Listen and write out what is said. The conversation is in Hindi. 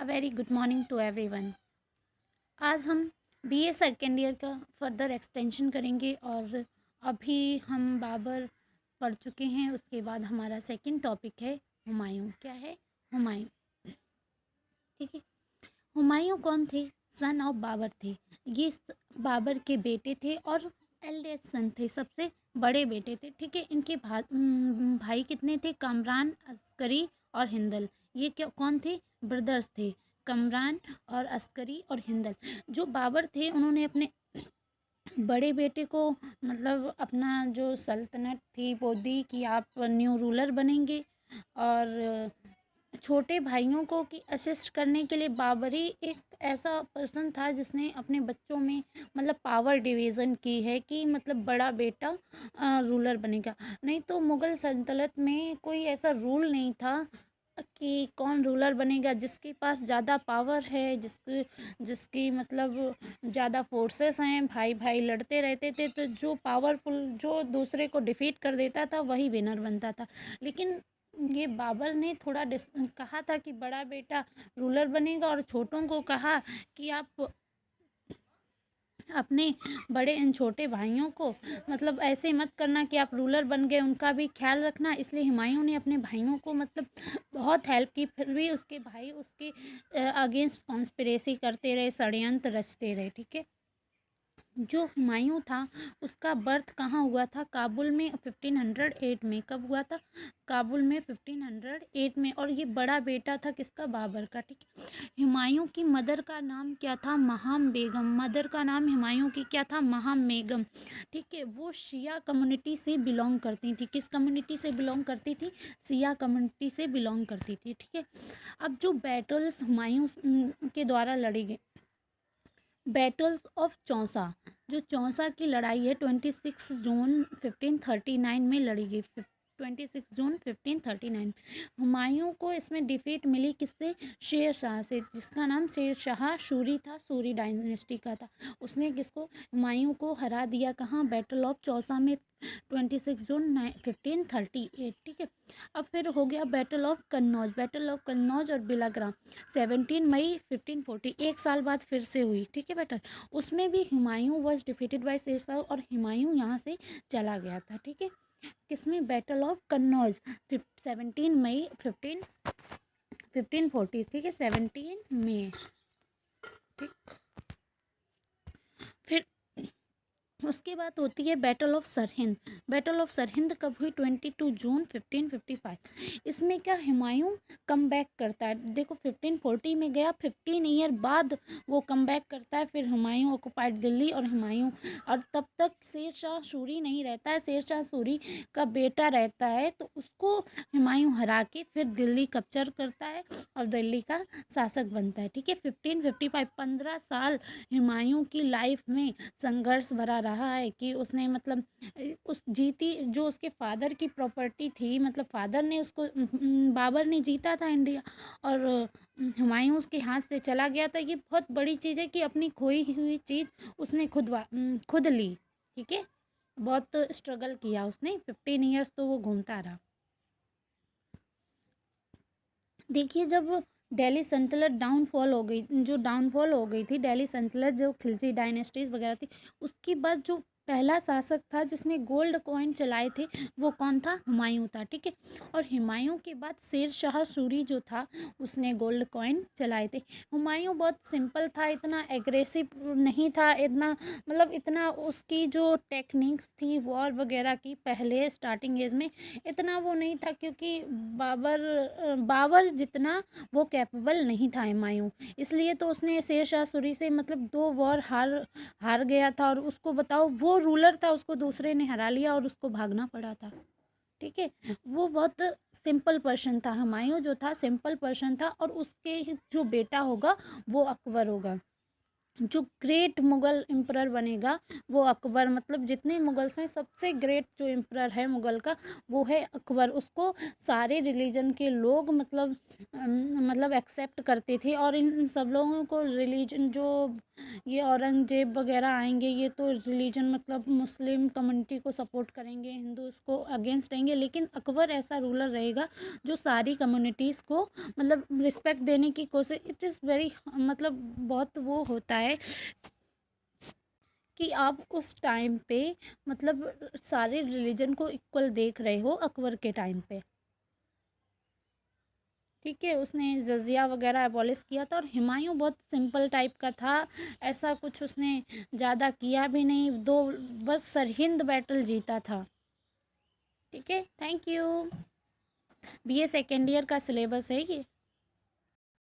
Very good morning to everyone. आज हम बीए सेकेंड ईयर का फर्दर एक्सटेंशन करेंगे और अभी हम बाबर पढ़ चुके हैं। उसके बाद हमारा सेकंड टॉपिक है हुमायूं। क्या है? हुमायूं। ठीक है। हुमायूं कौन थे? सन ऑफ बाबर थे। ये बाबर के बेटे थे और एल्डेस्ट सन थे, सबसे बड़े बेटे थे। ठीक है। इनके भाई कितने थे? कमरान, अस्करी और हिंदल। ये क्या कौन थे? ब्रदर्स थे, कमरान और अस्करी और हिंदल। जो बाबर थे उन्होंने अपने बड़े बेटे को मतलब अपना जो सल्तनत थी वो दी कि आप न्यू रूलर बनेंगे, और छोटे भाइयों को कि असिस्ट करने के लिए बाबरी एक ऐसा पर्सन था जिसने अपने बच्चों में मतलब पावर डिवीज़न की है कि मतलब बड़ा बेटा रूलर बनेगा। नहीं तो मुग़ल सल्तनत में कोई ऐसा रूल नहीं था कि कौन रूलर बनेगा। जिसके पास ज़्यादा पावर है, जिसकी मतलब ज़्यादा फोर्सेस हैं, भाई भाई लड़ते रहते थे, तो जो पावरफुल जो दूसरे को डिफीट कर देता था वही विनर बनता था। लेकिन ये बाबर ने थोड़ा कहा था कि बड़ा बेटा रूलर बनेगा, और छोटों को कहा कि आप अपने बड़े इन छोटे भाइयों को मतलब ऐसे मत करना कि आप रूलर बन गए, उनका भी ख्याल रखना। इसलिए हुमायूं ने अपने भाइयों को मतलब बहुत हेल्प की, फिर भी उसके भाई उसके अगेंस्ट कॉन्स्पिरेसी करते रहे, षड्यंत्र रचते रहे। ठीक है। जो हुमायूं था उसका बर्थ कहाँ हुआ था? काबुल में 1508 में। कब हुआ था? काबुल में 1508 में। और ये बड़ा बेटा था किसका? बाबर का। ठीक है। हुमायूं की मदर का नाम क्या था? महाम बेगम। मदर का नाम हुमायूं की क्या था? महाम बेगम। ठीक है। वो शिया कम्युनिटी से बिलोंग करती थी। किस कम्युनिटी से बिलोंग करती थी? शिया कम्युनिटी से बिलोंग करती थी। ठीक है। अब जो बैटल्स हुमायूं के द्वारा लड़ी गई, बैटल्स ऑफ चौसा, जो चौसा की लड़ाई है 26 जून 1539 में लड़ी गई। 26 जून 1539। हुमायूं को इसमें डिफीट मिली किससे? शेर शाह से, जिसका नाम शेर शाह सूरी था, सूरी डायनेस्टी का था। उसने किसको? हुमायूं को हरा दिया। कहाँ? बैटल ऑफ चौसा में 26 जून 1538। ठीक है। अब फिर हो गया battle of Kannauj. Battle of Kannauj और बिलाग्राम 17 मई 1540, एक साल बाद फिर से हुई। ठीक है बेटा। उसमें भी Humayun was defeated by Sher Shah, और हुमायूं यहाँ से चला गया था। ठीक है। किसमें? बैटल ऑफ कन्नौज 17 मई 1540। ठीक है। 17 मई। ठीक। फिर उसके बाद होती है battle of Sirhind. Battle of Sirhind कब हुई? 22 जून 1555। इसमें क्या हुमायूं कम बैक करता है। देखो 1540 में गया, 15 ईयर बाद वो कम बैक करता है। फिर हुमायूं ऑक्युपाइड दिल्ली, और हुमायूं, और तब तक शेर शाह सूरी नहीं रहता है, शेर शाह सूरी का बेटा रहता है। तो उसको हुमायूं हरा के फिर दिल्ली कैप्चर करता है और दिल्ली का शासक बनता है। ठीक है। 1555, 15 साल हुमायूं की लाइफ में संघर्ष भरा रहा है कि उसने मतलब उस जीती जो उसके फादर की प्रॉपर्टी थी, मतलब फादर ने उसको बाबर ने जीता था इंडिया, और हुमायूं उसके हाथ से चला गया था। ये बहुत बड़ी चीज़ है कि अपनी खोई हुई चीज़ उसने खुद ली। ठीक है। बहुत स्ट्रगल किया उसने, 15 ईयर्स तो वो घूमता रहा। देखिए जब दिल्ली सल्तनत डाउनफॉल हो गई, जो डाउनफॉल हो गई थी दिल्ली सल्तनत, जो खिलजी डायनेस्टीज वगैरह थी, उसके बाद जो पहला शासक था जिसने गोल्ड कॉइन चलाए थे वो कौन था? हुमायूं था। ठीक है। और हुमायूं के बाद शेर शाह सूरी जो था उसने गोल्ड कॉइन चलाए थे। हुमायूं बहुत सिंपल था, इतना एग्रेसिव नहीं था, इतना मतलब इतना उसकी जो टेक्निक्स थी वॉर वगैरह की पहले स्टार्टिंग एज में इतना वो नहीं था, क्योंकि बाबर जितना वो कैपेबल नहीं था हुमायूं। इसलिए तो उसने शेर शाह सूरी से मतलब 2 वॉर हार गया था, और उसको बताओ वो रूलर था, उसको दूसरे ने हरा लिया और उसको भागना पड़ा था। ठीक है। वो बहुत सिंपल पर्सन था, हुमायूं जो था सिंपल पर्सन था, और उसके जो बेटा होगा वो अकबर होगा। जो ग्रेट मुग़ल एम्परर बनेगा वो अकबर, मतलब जितने मुग़ल्स हैं सबसे ग्रेट जो एम्परर है मुग़ल का वो है अकबर। उसको सारे रिलीजन के लोग मतलब एक्सेप्ट करते थे, और इन सब लोगों को रिलीजन जो ये औरंगज़ेब वगैरह आएंगे ये तो रिलीजन मतलब मुस्लिम कम्युनिटी को सपोर्ट करेंगे, हिंदूज़ को अगेंस्ट रहेंगे, लेकिन अकबर ऐसा रूलर रहेगा जो सारी कम्युनिटीज़ को मतलब रिस्पेक्ट देने की कोशिश। इट इज़ वेरी मतलब बहुत वो होता है कि आप उस टाइम पे मतलब सारे रिलीजन को इक्वल देख रहे हो अकबर के टाइम पे। ठीक है, उसने जजिया वगैरह एबॉलिश किया था, और हुमायूं बहुत सिंपल टाइप का था, ऐसा कुछ उसने ज़्यादा किया भी नहीं, दो बस सरहिंद बैटल जीता था। ठीक है, thank you. BA second year का सिलेबस है ये।